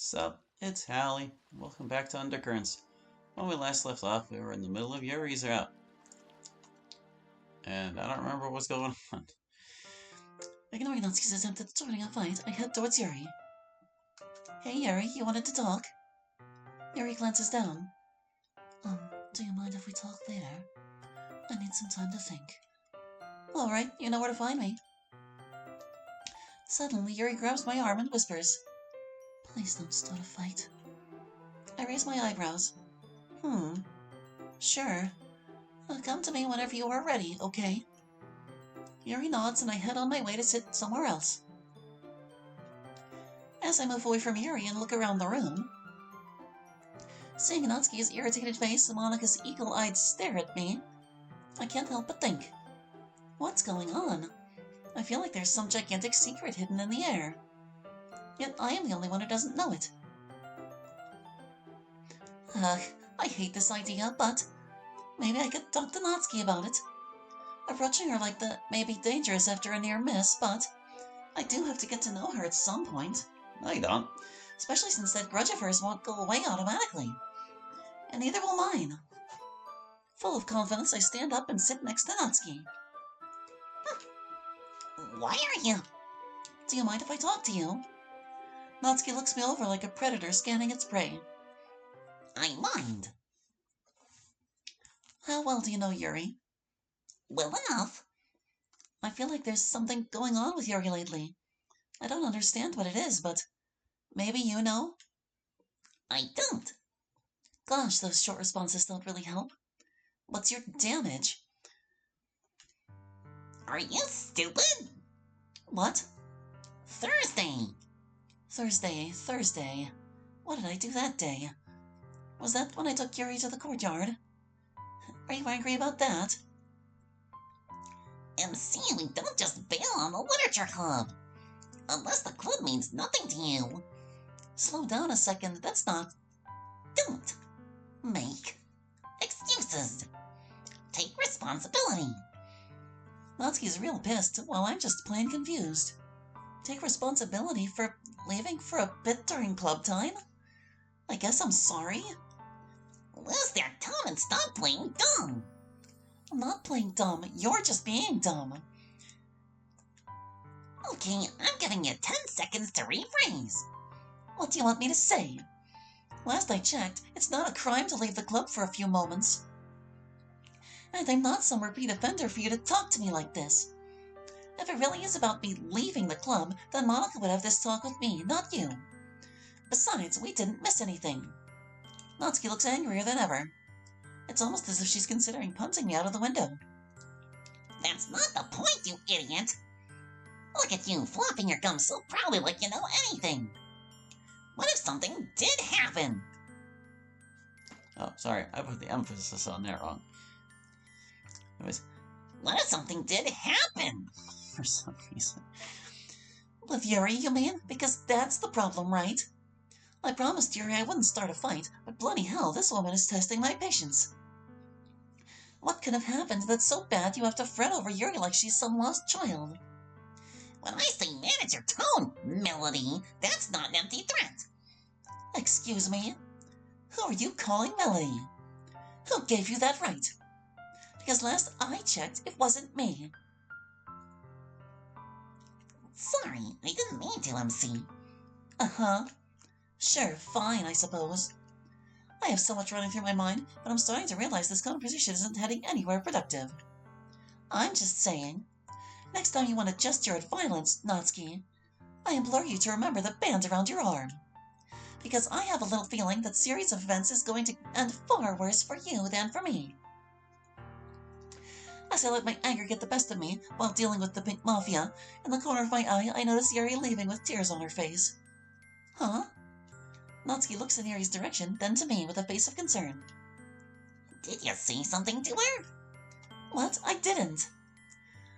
Sup, it's Hallie. Welcome back to Undercurrents. When we last left off, we were in the middle of Yuri's route. And I don't remember what's going on. Ignoring Natsuki's attempt at joining a fight, I head towards Yuri. Hey Yuri, you wanted to talk? Yuri glances down. Do you mind if we talk later? I need some time to think. Alright, you know where to find me. Suddenly, Yuri grabs my arm and whispers, Please don't start a fight. I raise my eyebrows. Sure. Come to me whenever you are ready, okay? Yuri nods and I head on my way to sit somewhere else. As I move away from Yuri and look around the room, seeing Natsuki's irritated face and Monika's eagle-eyed stare at me, I can't help but think, what's going on? I feel like there's some gigantic secret hidden in the air. Yet I am the only one who doesn't know it. I hate this idea, but maybe I could talk to Natsuki about it. Approaching her like that may be dangerous after a near miss, but I do have to get to know her at some point. No, you don't. Especially since that grudge of hers won't go away automatically. And neither will mine. Full of confidence, I stand up and sit next to Natsuki. Why are you? Do you mind if I talk to you? Natsuki looks me over like a predator scanning its prey. I mind. How well do you know Yuri? Well enough. I feel like there's something going on with Yuri lately. I don't understand what it is, but maybe you know? I don't. Gosh, those short responses don't really help. What's your damage? Are you stupid? What? Thursday. Thursday. What did I do that day? Was that when I took Yuri to the courtyard? Are you angry about that? MC, we don't just bail on the literature club. Unless the club means nothing to you. Slow down a second, that's not... Don't make excuses. Take responsibility. Natsuki's real pissed, while I'm just plain confused. Take responsibility for leaving for a bit during club time? I guess I'm sorry. Lose their tone and stop playing dumb. I'm not playing dumb, you're just being dumb. Okay, I'm giving you 10 seconds to rephrase. What do you want me to say? Last I checked, it's not a crime to leave the club for a few moments. And I'm not some repeat offender for you to talk to me like this. If it really is about me leaving the club, then Monika would have this talk with me, not you. Besides, we didn't miss anything. Natsuki looks angrier than ever. It's almost as if she's considering punting me out of the window. That's not the point, you idiot! Look at you, flopping your gums so proudly like you know anything! What if something did happen? Oh, sorry, I put the emphasis on that wrong. Anyways, what if something did happen? For some reason. With Yuri, you mean? Because that's the problem, right? I promised Yuri I wouldn't start a fight, but bloody hell, this woman is testing my patience. What could have happened that's so bad you have to fret over Yuri like she's some lost child? When I say manage your tone, Melody, that's not an empty threat. Excuse me? Who are you calling Melody? Who gave you that right? Because last I checked, it wasn't me. Sorry, I didn't mean to, MC. Uh-huh. Sure, fine, I suppose. I have so much running through my mind, but I'm starting to realize this conversation isn't heading anywhere productive. I'm just saying. Next time you want to gesture at violence, Natsuki, I implore you to remember the band around your arm. Because I have a little feeling that series of events is going to end far worse for you than for me. As I let my anger get the best of me while dealing with the Pink Mafia, in the corner of my eye I notice Yuri leaving with tears on her face. Huh? Natsuki looks in Yuri's direction, then to me with a face of concern. Did you say something to her? What? I didn't.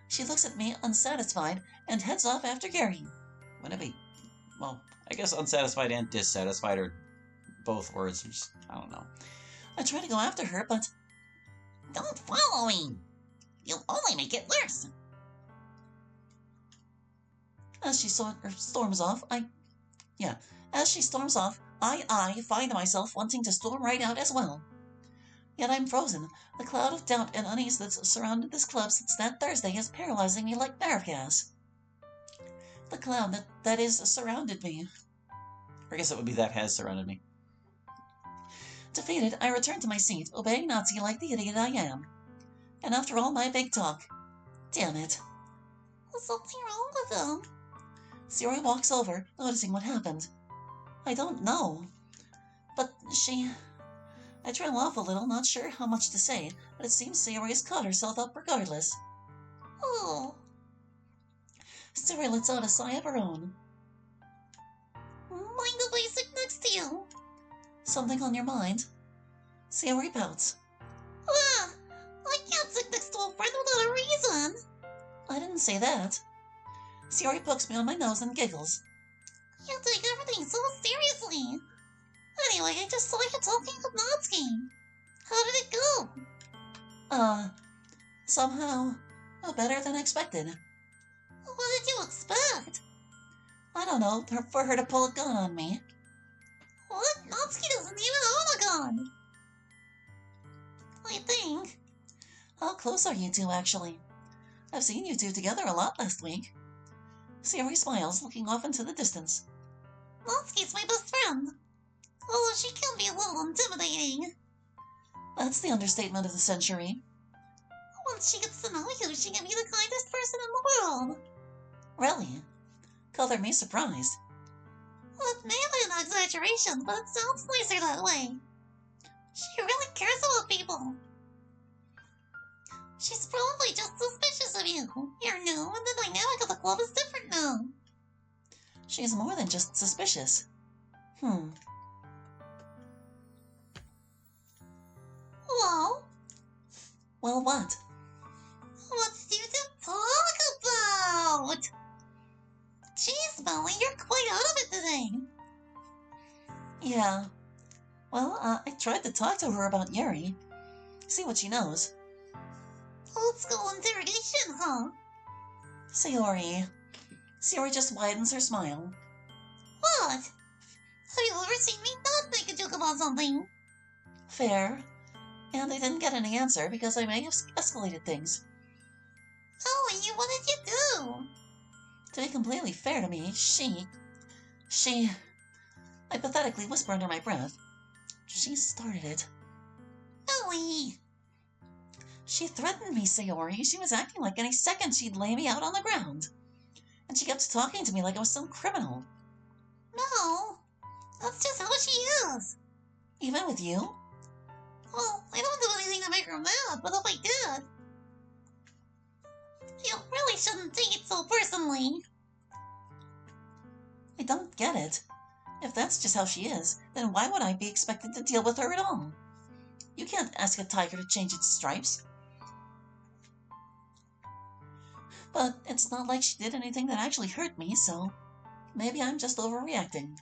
She looks at me unsatisfied and heads off after Yuri. Wouldn't it be... Well, I guess unsatisfied and dissatisfied are both words. Just, I don't know. I try to go after her, but... Don't follow me! You'll only make it worse. As she storms off, As she storms off, I find myself wanting to storm right out as well. Yet I'm frozen. The cloud of doubt and unease that's surrounded this club since that Thursday is paralyzing me like nerve gas. The cloud that is surrounded me. Or I guess it would be that has surrounded me. Defeated, I return to my seat, obeying Natsuki like the idiot I am. And after all my big talk, damn it. There's something wrong with him. Sayori walks over, noticing what happened. I don't know. But I trail off a little, not sure how much to say, but it seems Sayori has caught herself up regardless. Oh. Sayori lets out a sigh of her own. Mind if I sit next to you? Something on your mind? Sayori pouts. I can't sit next to a friend without a reason. I didn't say that. Sayori pokes me on my nose and giggles. You take everything so seriously. Anyway, I just saw you talking with Natsuki. How did it go? Somehow, better than expected. What did you expect? I don't know, for her to pull a gun on me. What? Natsuki doesn't even own a gun. I think. How close are you two, actually? I've seen you two together a lot last week. Sayori smiles, looking off into the distance. Natsuki's my best friend. Although she can be a little intimidating. That's the understatement of the century. Once she gets to know you, she can be the kindest person in the world. Really? Color me surprised. Well, it may be an exaggeration, but it sounds nicer that way. She really cares about people. She's probably just suspicious of you. You're new, and the dynamic of the club is different now. She's more than just suspicious. Well? Well, what? What did you two talk about? Jeez, Molly, you're quite out of it today. Yeah. Well, I tried to talk to her about Yuri. See what she knows. Old school interrogation, huh? Sayori. Sayori just widens her smile. What? Have you ever seen me not make a joke about something? Fair. And I didn't get any answer because I may have escalated things. Oh, and what did you do? To be completely fair to me, I pathetically whisper under my breath. She started it. Ellie! She threatened me, Sayori. She was acting like any second she'd lay me out on the ground. And she kept talking to me like I was some criminal. No, that's just how she is. Even with you? Well, I don't do anything to make her mad, but if I did... You really shouldn't take it so personally. I don't get it. If that's just how she is, then why would I be expected to deal with her at all? You can't ask a tiger to change its stripes. But it's not like she did anything that actually hurt me, so maybe I'm just overreacting.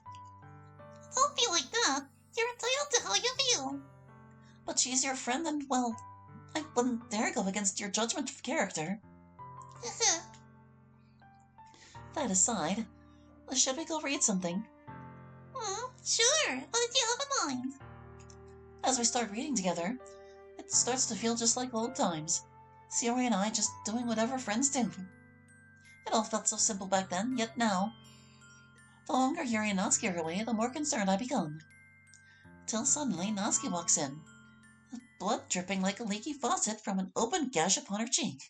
Don't be like that. You're entitled to how you feel. But she's your friend and, well, I wouldn't dare go against your judgment of character. That aside, should we go read something? Sure. What did you have in mind? As we start reading together, it starts to feel just like old times. Sayori and I just doing whatever friends do. It all felt so simple back then, yet now, the longer Yuri and Natsuki are away, the more concerned I become. Till suddenly Natsuki walks in, with blood dripping like a leaky faucet from an open gash upon her cheek.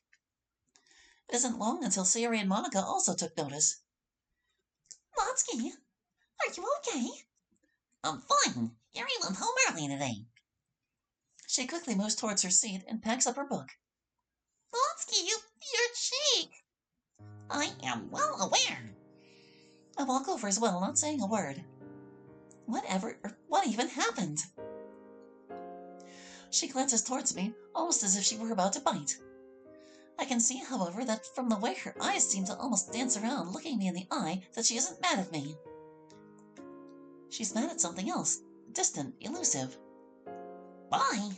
It isn't long until Sayori and Monica also took notice. Natsuki, are you okay? I'm fine. Yuri went home early today. She quickly moves towards her seat and packs up her book. Natsuki, your cheek. I am well aware. I walk over as well, not saying a word. What even happened? She glances towards me, almost as if she were about to bite. I can see, however, that from the way her eyes seem to almost dance around, looking me in the eye, that she isn't mad at me. She's mad at something else, distant, elusive. Bye.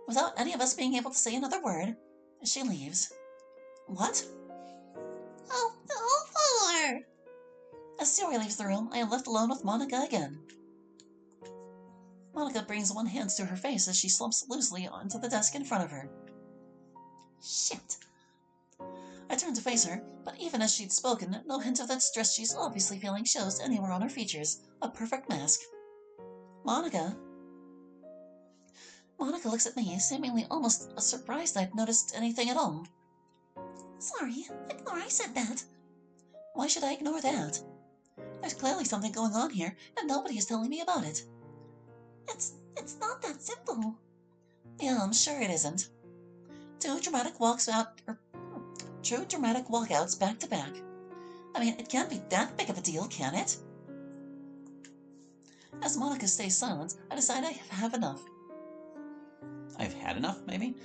Without any of us being able to say another word, she leaves. What? I'll follow her. As Sayori leaves the room, I am left alone with Monica again. Monica brings one hand to her face as she slumps loosely onto the desk in front of her. Shit. I turn to face her, but even as she'd spoken, no hint of that stress she's obviously feeling shows anywhere on her features. A perfect mask. Monica. Monica looks at me, seemingly almost surprised I'd noticed anything at all. Sorry, ignore I said that. Why should I ignore that? There's clearly something going on here, and nobody is telling me about it. It's not that simple. Yeah, I'm sure it isn't. Two dramatic walkouts back to back. I mean, it can't be that big of a deal, can it? As Monica stays silent, I decide I have enough. I've had enough, maybe?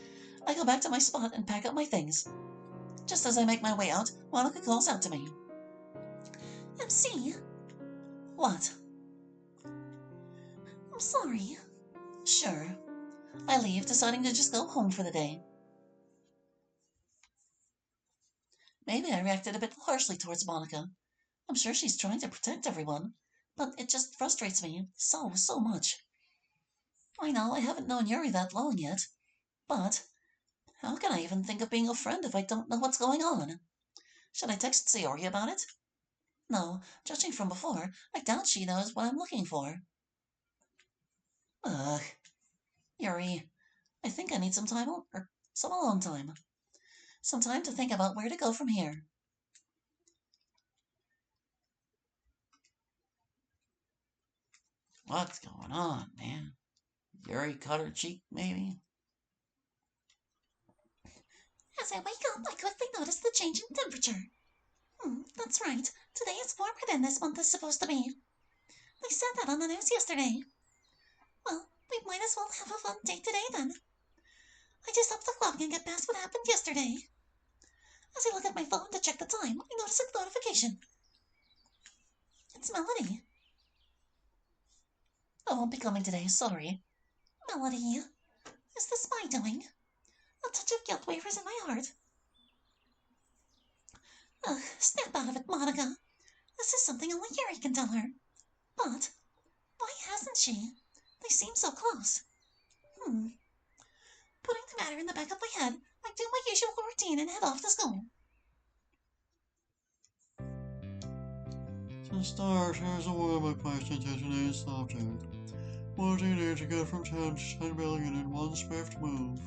I go back to my spot and pack up my things. Just as I make my way out, Monica calls out to me. MC. What? I'm sorry. Sure. I leave, deciding to just go home for the day. Maybe I reacted a bit harshly towards Monica. I'm sure she's trying to protect everyone, but it just frustrates me so much. I know I haven't known Yuri that long yet, but how can I even think of being a friend if I don't know what's going on? Should I text Sayori about it? No, judging from before, I doubt she knows what I'm looking for. Ugh. Yuri, I think I need some time or some alone time. Some time to think about where to go from here. What's going on, man? Yuri cut her cheek, maybe? As I wake up, I quickly notice the change in temperature. That's right. Today is warmer than this month is supposed to be. They said that on the news yesterday. Well, we might as well have a fun day today then. I just up the clock and get past what happened yesterday. As I look at my phone to check the time, I notice a notification. It's Melody. I won't be coming today, sorry. Melody, is this my doing? A touch of guilt wavers in my heart. Ugh, snap out of it, Monica. This is something only Yuri can tell her. But why hasn't she? They seem so close. Putting the matter in the back of my head, I do my usual routine and head off to school. To start, here's a warm-up question to today's subject. What do you need to get from 10 to 10 billion in one swift move?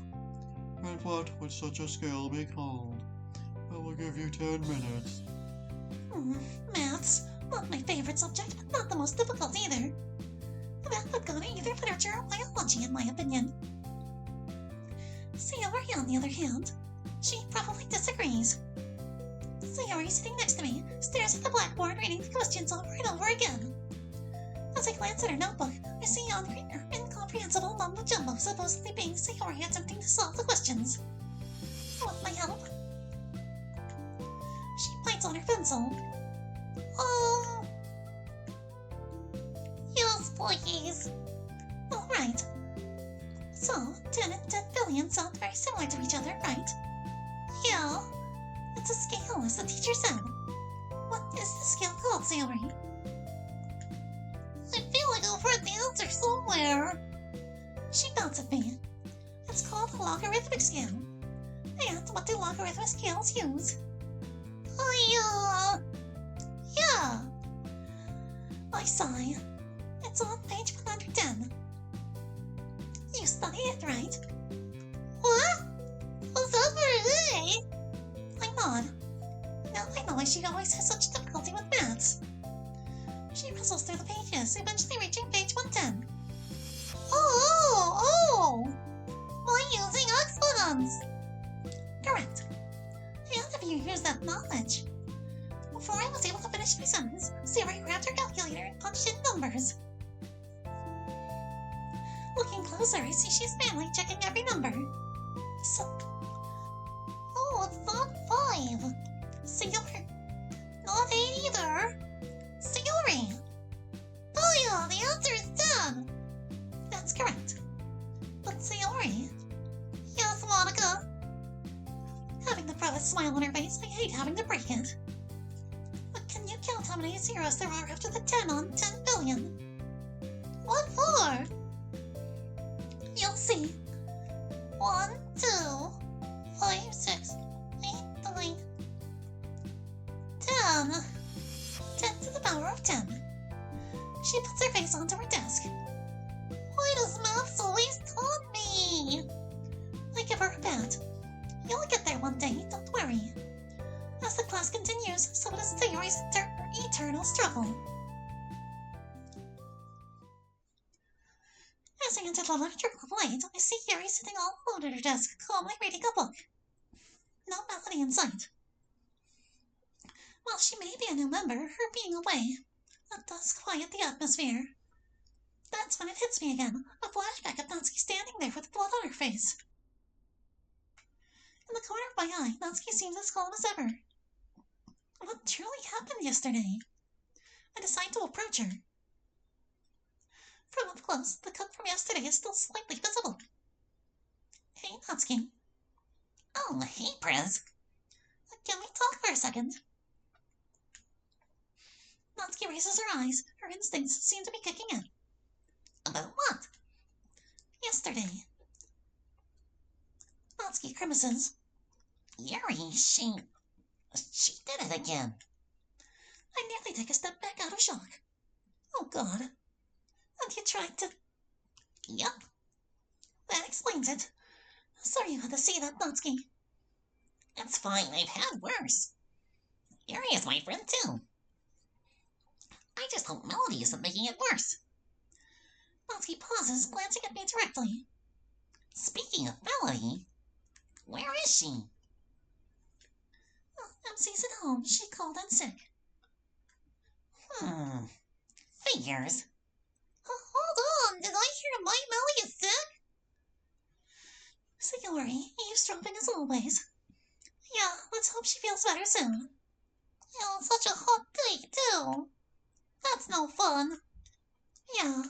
And what would such a skill be called? I will give you 10 minutes. Maths. Not my favorite subject, but not the most difficult either. That would go to either literature or biology, in my opinion. Sayori, on the other hand, she probably disagrees. Sayori, sitting next to me, stares at the blackboard reading the questions over and over again. As I glance at her notebook, I see incomprehensible mumbo-jumbo supposedly being Sayori attempting to solve the questions. Want my help? She bites on her pencil. Oh. Yes, please. Alright. So, 10 and 10 billion sound very similar to each other, right? Yeah. It's a scale, as the teacher said. What is the scale called, Sayori? I feel like I've heard the answer somewhere. She bounced at me. It's called a logarithmic scale. And what do logarithmic scales use? Yeah. I sigh. It's on page 110. You study it, right? What? Was that for me? I nod. Now I know why she always has such difficulty with maths. She puzzles through the pages, eventually reaching page 110. Oh! Why using exponents? Correct. How have you used that knowledge? Before I was able to finish my sentence, Sayori grabbed her calculator and punched in numbers. Looking closer, I see she's manually checking every number. It's not 5. Sayori. Not 8 either. Sayori. Oh yeah, the answer is 10. That's correct. But Sayori. Yes, Monica. Having the proudest smile on her face, I hate having to break it. But can you count how how many zeros there are after the 10 on 10 billion. What for? You'll see. 1, 2, 5, 6, 8, 9, 10. 10 to the power of 10. She puts her face onto her desk. Why does maths always taunt me? I give her a pat. You'll get there one day, don't worry. As the class continues, so does Theory's eternal struggle. As I enter the electrical blade, I see Yuri sitting all alone at her desk, calmly reading a book. No Melody in sight. While she may be a new member, her being away, that does quiet the atmosphere. That's when it hits me again, a flashback of Natsuki standing there with blood on her face. In the corner of my eye, Natsuki seems as calm as ever. What truly happened yesterday? I decide to approach her. From up close, the cut from yesterday is still slightly visible. Hey, Natsuki. Oh, hey, Prez. Can we talk for a second? Natsuki raises her eyes. Her instincts seem to be kicking in. About what? Yesterday. Natsuki grimaces. Yuri, she did it again. I nearly take a step back out of shock. Oh, God. And you tried to... Yup. That explains it. Sorry you had to see that, Natsuki. It's fine, I've had worse. Yuri is my friend, too. I just hope Melody isn't making it worse. Natsuki pauses, glancing at me directly. Speaking of Melody, where is she? MC's at home. She called in sick. Figures. Hold on, did I hear my Melly is sick? Sayori, eavesdropping as always. Yeah, let's hope she feels better soon. Such a hot day, too. That's no fun. Yeah.